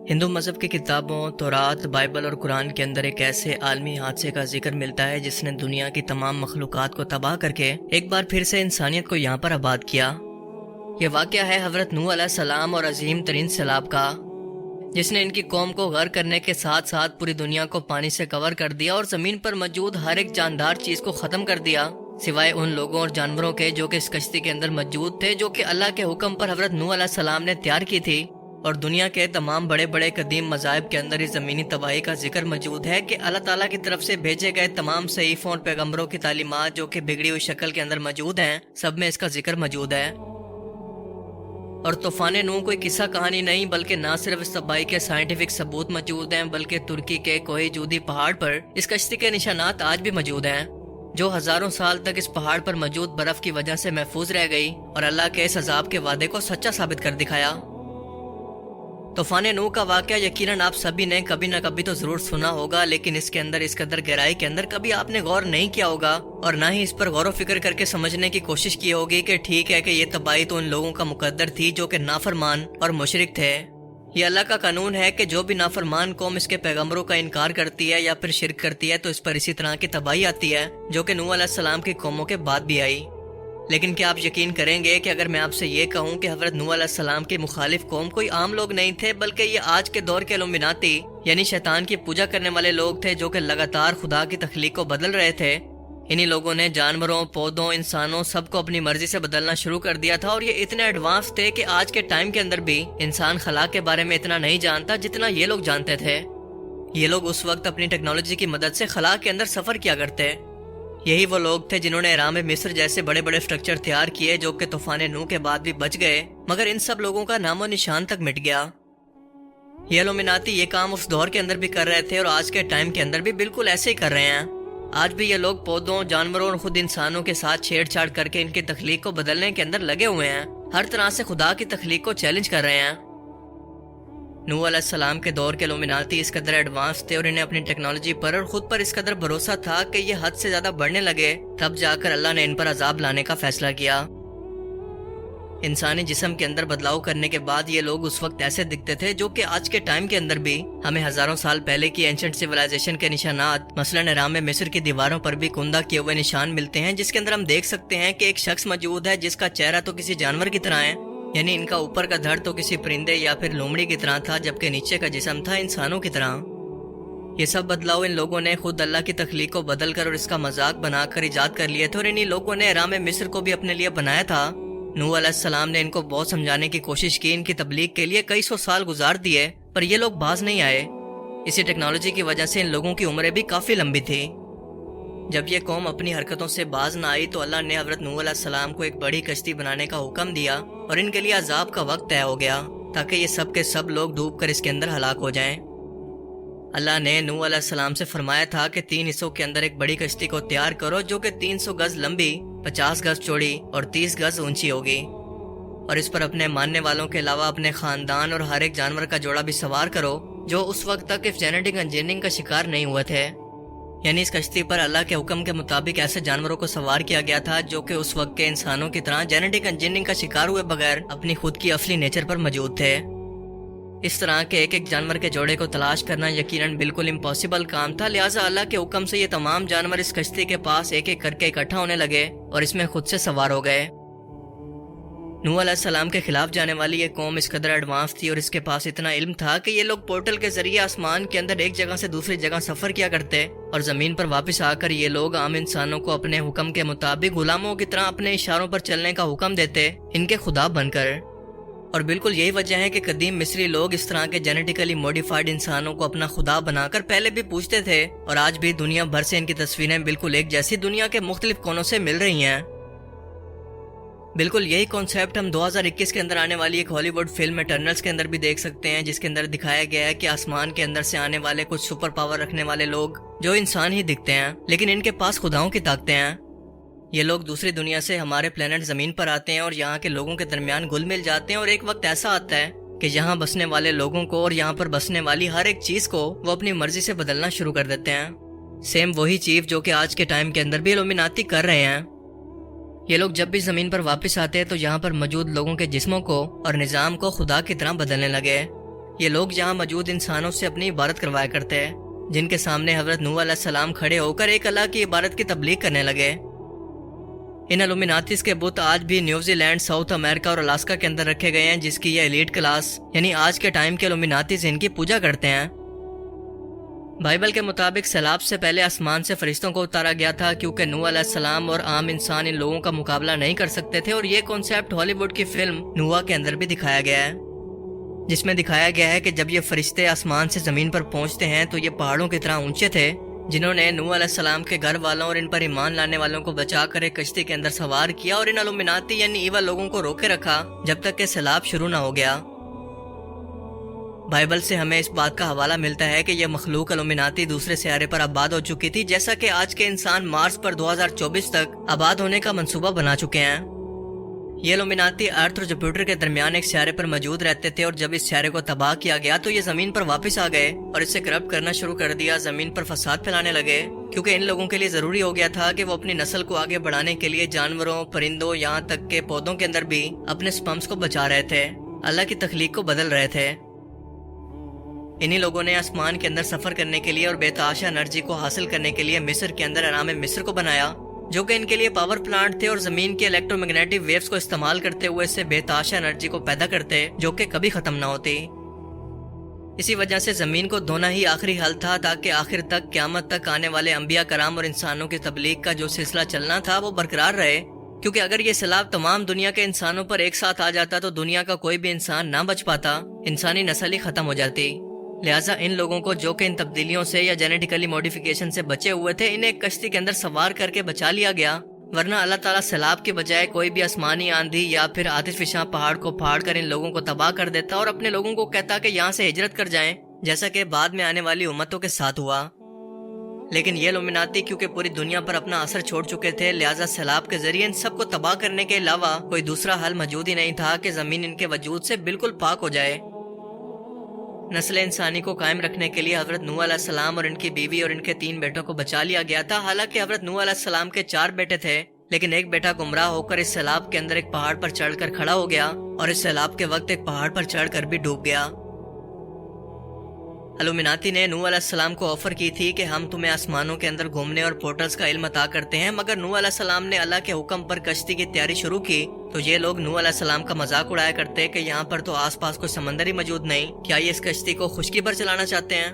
ہندو مذہب کی کتابوں تورات، بائبل اور قرآن کے اندر ایک ایسے عالمی حادثے کا ذکر ملتا ہے جس نے دنیا کی تمام مخلوقات کو تباہ کر کے ایک بار پھر سے انسانیت کو یہاں پر آباد کیا۔ یہ واقعہ ہے حضرت نوح علیہ السلام اور عظیم ترین سیلاب کا، جس نے ان کی قوم کو غرق کرنے کے ساتھ ساتھ پوری دنیا کو پانی سے کور کر دیا اور زمین پر موجود ہر ایک جاندار چیز کو ختم کر دیا، سوائے ان لوگوں اور جانوروں کے جو کہ اس کشتی کے اندر موجود تھے، جو کہ اللہ کے حکم پر حضرت نوح علیہ السلام نے تیار کی تھی۔ اور دنیا کے تمام بڑے بڑے قدیم مذاہب کے اندر اس زمینی تباہی کا ذکر موجود ہے کہ اللہ تعالیٰ کی طرف سے بھیجے گئے تمام صحیفوں اور پیغمبروں کی تعلیمات جو کہ بگڑی ہوئی شکل کے اندر موجود ہیں، سب میں اس کا ذکر موجود ہے۔ اور طوفان نوح کوئی قصہ کہانی نہیں، بلکہ نہ صرف اس تباہی کے سائنٹیفک ثبوت موجود ہیں، بلکہ ترکی کے کوہ جودی پہاڑ پر اس کشتی کے نشانات آج بھی موجود ہیں، جو ہزاروں سال تک اس پہاڑ پر موجود برف کی وجہ سے محفوظ رہ گئی اور اللہ کے اس عذاب کے وعدے کو سچا ثابت کر دکھایا۔ طوفان نوح کا واقعہ یقیناً آپ سبھی نے کبھی نہ کبھی تو ضرور سنا ہوگا، لیکن اس کے اندر اس قدر گہرائی کے اندر کبھی آپ نے غور نہیں کیا ہوگا اور نہ ہی اس پر غور و فکر کر کے سمجھنے کی کوشش کی ہوگی کہ ٹھیک ہے کہ یہ تباہی تو ان لوگوں کا مقدر تھی جو کہ نافرمان اور مشرک تھے۔ یہ اللہ کا قانون ہے کہ جو بھی نافرمان قوم اس کے پیغمبروں کا انکار کرتی ہے یا پھر شرک کرتی ہے تو اس پر اسی طرح کی تباہی آتی ہے، جو کہ نوح علیہ السلام کی قوموں کے بعد بھی آئی۔ لیکن کیا آپ یقین کریں گے کہ اگر میں آپ سے یہ کہوں کہ حضرت نوح علیہ السلام کی مخالف قوم کوئی عام لوگ نہیں تھے، بلکہ یہ آج کے دور کے الومناتی یعنی شیطان کی پوجا کرنے والے لوگ تھے، جو کہ لگاتار خدا کی تخلیق کو بدل رہے تھے۔ انہی لوگوں نے جانوروں، پودوں، انسانوں سب کو اپنی مرضی سے بدلنا شروع کر دیا تھا، اور یہ اتنے ایڈوانس تھے کہ آج کے ٹائم کے اندر بھی انسان خلا کے بارے میں اتنا نہیں جانتا جتنا یہ لوگ جانتے تھے۔ یہ لوگ اس وقت اپنی ٹیکنالوجی کی مدد سے خلا کے اندر سفر کیا کرتے۔ یہی وہ لوگ تھے جنہوں نے اہرام مصر جیسے بڑے بڑے اسٹرکچر تیار کیے جو کہ طوفان نوح کے بعد بھی بچ گئے، مگر ان سب لوگوں کا نام و نشان تک مٹ گیا۔ یہ الومناتی یہ کام اس دور کے اندر بھی کر رہے تھے اور آج کے ٹائم کے اندر بھی بالکل ایسے ہی کر رہے ہیں۔ آج بھی یہ لوگ پودوں، جانوروں اور خود انسانوں کے ساتھ چھیڑ چھاڑ کر کے ان کی تخلیق کو بدلنے کے اندر لگے ہوئے ہیں، ہر طرح سے خدا کی تخلیق کو چیلنج کر رہے ہیں۔ نوح علیہ السلام کے دور کے الومناتی اس قدر ایڈوانس تھے اور انہیں اپنی ٹیکنالوجی پر اور خود پر اس قدر بھروسہ تھا کہ یہ حد سے زیادہ بڑھنے لگے، تب جا کر اللہ نے ان پر عذاب لانے کا فیصلہ کیا۔ انسانی جسم کے اندر بدلاؤ کرنے کے بعد یہ لوگ اس وقت ایسے دکھتے تھے جو کہ آج کے ٹائم کے اندر بھی ہمیں ہزاروں سال پہلے کی اینشنٹ سیولائزیشن کے نشانات، مثلاً اہرام مصر کی دیواروں پر بھی کندہ کیے ہوئے نشان ملتے ہیں، جس کے اندر ہم دیکھ سکتے ہیں کہ ایک شخص موجود ہے جس کا چہرہ تو کسی جانور کی طرح ہے، یعنی ان کا اوپر کا دھڑ تو کسی پرندے یا پھر لومڑی کی طرح تھا، جبکہ نیچے کا جسم تھا انسانوں کی طرح۔ یہ سب بدلاؤ ان لوگوں نے خود اللہ کی تخلیق کو بدل کر اور اس کا مذاق بنا کر ایجاد کر لیے تھے، اور انہی لوگوں نے اہرام مصر کو بھی اپنے لیے بنایا تھا۔ نوح علیہ السلام نے ان کو بہت سمجھانے کی کوشش کی، ان کی تبلیغ کے لیے کئی سو سال گزار دیے، پر یہ لوگ باز نہیں آئے۔ اسی ٹیکنالوجی کی وجہ سے ان لوگوں کی عمریں بھی کافی لمبی تھی۔ جب یہ قوم اپنی حرکتوں سے باز نہ آئی تو اللہ نے حضرت نوح علیہ السلام کو ایک بڑی کشتی بنانے کا حکم دیا، اور ان کے لیے عذاب کا وقت طے ہو گیا تاکہ یہ سب کے سب لوگ ڈوب کر اس کے اندر ہلاک ہو جائیں۔ اللہ نے نوح علیہ السلام سے فرمایا تھا کہ 3 حصوں کے اندر ایک بڑی کشتی کو تیار کرو جو کہ 300 گز لمبی، 50 گز چوڑی اور 30 گز اونچی ہوگی، اور اس پر اپنے ماننے والوں کے علاوہ اپنے خاندان اور ہر ایک جانور کا جوڑا بھی سوار کرو جو اس وقت تک اس جینیٹک انجینئرنگ کا شکار نہیں ہوئے تھے۔ یعنی اس کشتی پر اللہ کے حکم کے مطابق ایسے جانوروں کو سوار کیا گیا تھا جو کہ اس وقت کے انسانوں کی طرح جینیٹک انجینئرنگ کا شکار ہوئے بغیر اپنی خود کی اصلی نیچر پر موجود تھے۔ اس طرح کے ایک ایک جانور کے جوڑے کو تلاش کرنا یقیناً بالکل امپاسبل کام تھا، لہٰذا اللہ کے حکم سے یہ تمام جانور اس کشتی کے پاس ایک ایک کر کے اکٹھا ہونے لگے اور اس میں خود سے سوار ہو گئے۔ نوح علیہ السلام کے خلاف جانے والی یہ قوم اس قدر ایڈوانس تھی اور اس کے پاس اتنا علم تھا کہ یہ لوگ پورٹل کے ذریعے آسمان کے اندر ایک جگہ سے دوسری جگہ سفر کیا کرتے، اور زمین پر واپس آ کر یہ لوگ عام انسانوں کو اپنے حکم کے مطابق غلاموں کی طرح اپنے اشاروں پر چلنے کا حکم دیتے، ان کے خدا بن کر۔ اور بالکل یہی وجہ ہے کہ قدیم مصری لوگ اس طرح کے جینیٹیکلی موڈیفائڈ انسانوں کو اپنا خدا بنا کر پہلے بھی پوجتے تھے، اور آج بھی دنیا بھر سے ان کی تصویریں بالکل ایک جیسی دنیا کے مختلف کونوں سے مل رہی ہیں۔ بالکل یہی کانسیپٹ ہم 2021 کے اندر آنے والی ایک ہالی ووڈ فلم ایٹرنلز کے اندر بھی دیکھ سکتے ہیں، جس کے اندر دکھایا گیا ہے کہ آسمان کے اندر سے آنے والے کچھ سپر پاور رکھنے والے لوگ جو انسان ہی دکھتے ہیں لیکن ان کے پاس خداؤں کی طاقتیں ہیں۔ یہ لوگ دوسری دنیا سے ہمارے پلینٹ زمین پر آتے ہیں اور یہاں کے لوگوں کے درمیان گل مل جاتے ہیں، اور ایک وقت ایسا آتا ہے کہ یہاں بسنے والے لوگوں کو اور یہاں پر بسنے والی ہر ایک چیز کو وہ اپنی مرضی سے بدلنا شروع کر دیتے ہیں۔ سیم وہی چیز جو کہ آج کے ٹائم کے اندر بھی الومناتی کر رہے ہیں۔ یہ لوگ جب بھی زمین پر واپس آتے ہیں تو یہاں پر موجود لوگوں کے جسموں کو اور نظام کو خدا کی طرح بدلنے لگے۔ یہ لوگ یہاں موجود انسانوں سے اپنی عبادت کروایا کرتے ہیں، جن کے سامنے حضرت نوح علیہ السلام کھڑے ہو کر ایک اللہ کی عبادت کی تبلیغ کرنے لگے۔ ان الومناتیز کے بت آج بھی نیوزی لینڈ، ساؤتھ امریکہ اور الاسکا کے اندر رکھے گئے ہیں، جس کی یہ ایلیٹ کلاس یعنی آج کے ٹائم کے الومناتیز ان کی پوجا کرتے ہیں۔ بائبل کے مطابق سیلاب سے پہلے آسمان سے فرشتوں کو اتارا گیا تھا، کیونکہ نوح علیہ السلام اور عام انسان ان لوگوں کا مقابلہ نہیں کر سکتے تھے، اور یہ کانسیپٹ ہالی ووڈ کی فلم نوح کے اندر بھی دکھایا گیا ہے، جس میں دکھایا گیا ہے کہ جب یہ فرشتے آسمان سے زمین پر پہنچتے ہیں تو یہ پہاڑوں کی طرح اونچے تھے، جنہوں نے نوح علیہ السلام کے گھر والوں اور ان پر ایمان لانے والوں کو بچا کر ایک کشتی کے اندر سوار کیا اور ان الومناتی یعنی ایول لوگوں کو روکے رکھا جب تک کہ سیلاب شروع نہ ہو گیا۔ بائبل سے ہمیں اس بات کا حوالہ ملتا ہے کہ یہ مخلوق الومناتی دوسرے سیارے پر آباد ہو چکی تھی، جیسا کہ آج کے انسان مارس پر 2024 تک آباد ہونے کا منصوبہ بنا چکے ہیں۔ یہ الومناتی ارتھ اور جوپیٹر کے درمیان ایک سیارے پر موجود رہتے تھے، اور جب اس سیارے کو تباہ کیا گیا تو یہ زمین پر واپس آ گئے اور اسے کرپٹ کرنا شروع کر دیا، زمین پر فساد پھیلانے لگے، کیونکہ ان لوگوں کے لیے ضروری ہو گیا تھا کہ وہ اپنی نسل کو آگے بڑھانے کے لیے جانوروں، پرندوں، یہاں تک کہ پودوں کے اندر بھی اپنے سپمس کو بچا رہے تھے، اللہ کی تخلیق کو بدل رہے تھے۔ انہی لوگوں نے آسمان کے اندر سفر کرنے کے لیے اور بے تحاشا انرجی کو حاصل کرنے کے لیے مصر کے اندر اہرام مصر کو بنایا، جو کہ ان کے لیے پاور پلانٹ تھے اور زمین کے الیکٹرو میگنیٹک ویوز کو استعمال کرتے ہوئے اس سے بے تحاشا انرجی کو پیدا کرتے، جو کہ کبھی ختم نہ ہوتی۔ اسی وجہ سے زمین کو دھونا ہی آخری حل تھا، تاکہ آخر تک قیامت تک آنے والے انبیاء کرام اور انسانوں کی تبلیغ کا جو سلسلہ چلنا تھا وہ برقرار رہے، کیونکہ اگر یہ سیلاب تمام دنیا کے انسانوں پر ایک ساتھ آ جاتا تو دنیا کا کوئی بھی انسان نہ بچ پاتا، انسانی نسل ہی ختم ہو جاتی۔ لہٰذا ان لوگوں کو جو کہ ان تبدیلیوں سے یا جینیٹیکلی موڈیفیکیشن سے بچے ہوئے تھے، انہیں ایک کشتی کے اندر سوار کر کے بچا لیا گیا، ورنہ اللہ تعالیٰ سیلاب کے بجائے کوئی بھی آسمانی آندھی یا پھر آتش فشاں پہاڑ کو پھاڑ کر ان لوگوں کو تباہ کر دیتا اور اپنے لوگوں کو کہتا کہ یہاں سے ہجرت کر جائیں، جیسا کہ بعد میں آنے والی امتوں کے ساتھ ہوا۔ لیکن یہ الومناتی کیونکہ پوری دنیا پر اپنا اثر چھوڑ چکے تھے، لہٰذا سیلاب کے ذریعے ان سب کو تباہ کرنے کے علاوہ کوئی دوسرا حل موجود ہی نہیں تھا کہ زمین ان کے وجود سے بالکل پاک ہو جائے۔ نسل انسانی کو قائم رکھنے کے لیے حضرت نوح علیہ السلام اور ان کی بیوی اور ان کے 3 بیٹوں کو بچا لیا گیا تھا۔ حالانکہ حضرت نوح علیہ السلام کے 4 بیٹے تھے، لیکن ایک بیٹا گمراہ ہو کر اس سیلاب کے اندر ایک پہاڑ پر چڑھ کر کھڑا ہو گیا اور اس سیلاب کے وقت ایک پہاڑ پر چڑھ کر بھی ڈوب گیا۔ الومناتی نے نوح علیہ السلام کو آفر کی تھی کہ ہم تمہیں آسمانوں کے اندر گھومنے اور پورٹلز کا علم عطا کرتے ہیں، مگر نوح علیہ السلام نے اللہ کے حکم پر کشتی کی تیاری شروع کی تو یہ لوگ نوح علیہ السلام کا مذاق اڑایا کرتے کہ یہاں پر تو آس پاس کوئی سمندر ہی موجود نہیں، کیا یہ اس کشتی کو خشکی پر چلانا چاہتے ہیں؟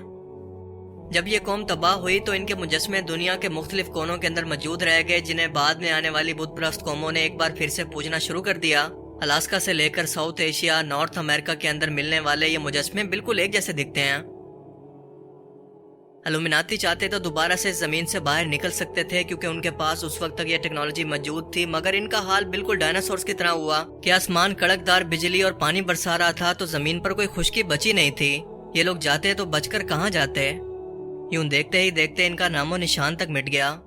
جب یہ قوم تباہ ہوئی تو ان کے مجسمے دنیا کے مختلف کونوں کے اندر موجود رہ گئے، جنہیں بعد میں آنے والی بت پرست قوموں نے ایک بار پھر سے پوجنا شروع کر دیا۔ الاسکا سے لے کر ساؤتھ ایشیا، نارتھ امریکہ کے اندر ملنے والے یہ مجسمے بالکل ایک جیسے دکھتے ہیں۔ الومناتی چاہتے تو دوبارہ سے زمین سے باہر نکل سکتے تھے، کیونکہ ان کے پاس اس وقت تک یہ ٹیکنالوجی موجود تھی، مگر ان کا حال بالکل ڈائناسورز کی طرح ہوا کہ آسمان کڑکدار بجلی اور پانی برسا رہا تھا تو زمین پر کوئی خشکی بچی نہیں تھی۔ یہ لوگ جاتے تو بچ کر کہاں جاتے؟ یوں دیکھتے ہی دیکھتے ان کا نام و نشان تک مٹ گیا۔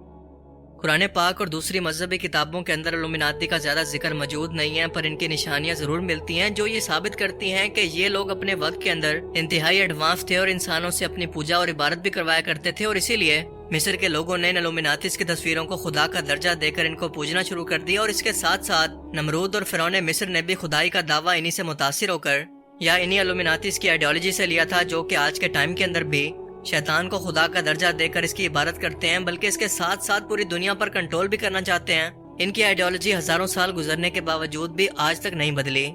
قرآن پاک اور دوسری مذہبی کتابوں کے اندر الومناتی کا زیادہ ذکر موجود نہیں ہے، پر ان کی نشانیاں ضرور ملتی ہیں جو یہ ثابت کرتی ہیں کہ یہ لوگ اپنے وقت کے اندر انتہائی ایڈوانس تھے اور انسانوں سے اپنی پوجا اور عبادت بھی کروایا کرتے تھے، اور اسی لیے مصر کے لوگوں نے ان الومناتیز کی تصویروں کو خدا کا درجہ دے کر ان کو پوجنا شروع کر دیا، اور اس کے ساتھ ساتھ نمرود اور فرعون مصر نے بھی خدائی کا دعویٰ انہی سے متاثر ہو کر یا انہی الومناتیز کی آئیڈیالوجی سے لیا تھا، جو کہ آج کے ٹائم کے اندر بھی شیطان کو خدا کا درجہ دے کر اس کی عبادت کرتے ہیں، بلکہ اس کے ساتھ ساتھ پوری دنیا پر کنٹرول بھی کرنا چاہتے ہیں۔ ان کی آئیڈیالوجی ہزاروں سال گزرنے کے باوجود بھی آج تک نہیں بدلی۔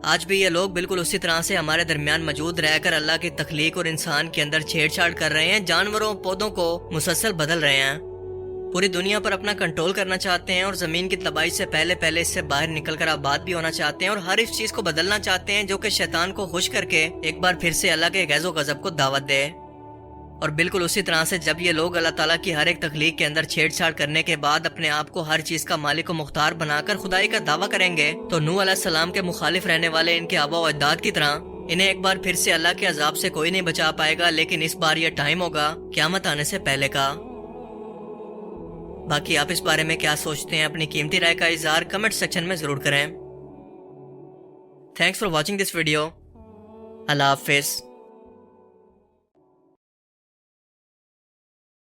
آج بھی یہ لوگ بالکل اسی طرح سے ہمارے درمیان موجود رہ کر اللہ کی تخلیق اور انسان کے اندر چھیڑ چھاڑ کر رہے ہیں، جانوروں پودوں کو مسلسل بدل رہے ہیں، پوری دنیا پر اپنا کنٹرول کرنا چاہتے ہیں، اور زمین کی تباہی سے پہلے اس سے باہر نکل کر آباد بھی ہونا چاہتے ہیں، اور ہر اس چیز کو بدلنا چاہتے ہیں جو کہ شیطان کو خوش کر کے ایک بار پھر سے اللہ کے غیظ و غضب کو دعوت دے۔ اور بالکل اسی طرح سے جب یہ لوگ اللہ تعالیٰ کی ہر ایک تخلیق کے اندر چھیڑ چھاڑ کرنے کے بعد اپنے آپ کو ہر چیز کا مالک و مختار بنا کر خدائی کا دعویٰ کریں گے، تو نوح علیہ السلام کے مخالف رہنے والے ان کے آبا و اجداد کی طرح انہیں ایک بار پھر سے اللہ کے عذاب سے کوئی نہیں بچا پائے گا، لیکن اس بار یہ ٹائم ہوگا قیامت آنے سے پہلے کا۔ باقی آپ اس بارے میں کیا سوچتے ہیں؟ اپنی قیمتی رائے کا اظہار کمنٹ سیکشن میں ضرور کریں۔ Thanks for watching this video. Allah حافظ۔